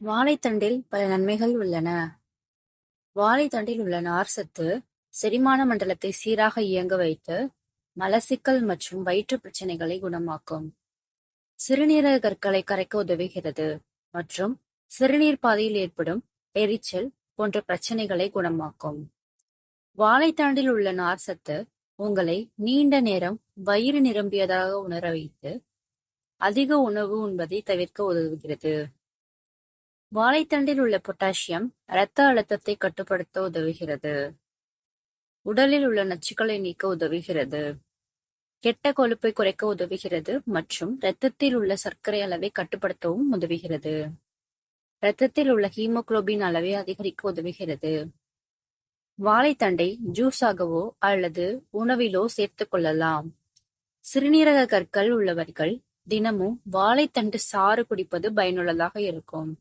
வாழைத்தண்டில் பல நன்மைகள் உள்ளன. வாழைத்தண்டில் உள்ள நார்ச்சத்து செரிமான மண்டலத்தை சீராக இயங்க வைத்து மலச்சிக்கல் மற்றும் வயிற்று பிரச்சனைகளை குணமாக்கும். சிறுநீரக கற்களை கரைக்க உதவுகிறது மற்றும் சிறுநீர் பாதையில் ஏற்படும் எரிச்சல் போன்ற பிரச்சனைகளை குணமாக்கும். வாழைத்தண்டில் உள்ள நார்ச்சத்து உங்களை நீண்ட நேரம் வயிறு நிரம்பியதாக உணர வைத்து அதிக உணவு உண்பதை தவிர்க்க உதவுகிறது. வாழைத்தண்டில் உள்ள பொட்டாசியம் இரத்த அழுத்தத்தை கட்டுப்படுத்த உதவுகிறது. உடலில் உள்ள நச்சுக்களை நீக்க உதவுகிறது. கெட்ட கொழுப்பை குறைக்க உதவுகிறது மற்றும் இரத்தத்தில் உள்ள சர்க்கரை அளவை கட்டுப்படுத்தவும் உதவுகிறது. இரத்தத்தில் உள்ள ஹீமோகுளோபின் அளவை அதிகரிக்க உதவுகிறது. வாழைத்தண்டை ஜூஸாகவோ அல்லது உணவிலோ சேர்த்துக் கொள்ளலாம். சிறுநீரக கற்கள் உள்ளவர்கள் தினமும் வாழைத்தண்டு சாறு குடிப்பது பயனுள்ளதாக இருக்கும்.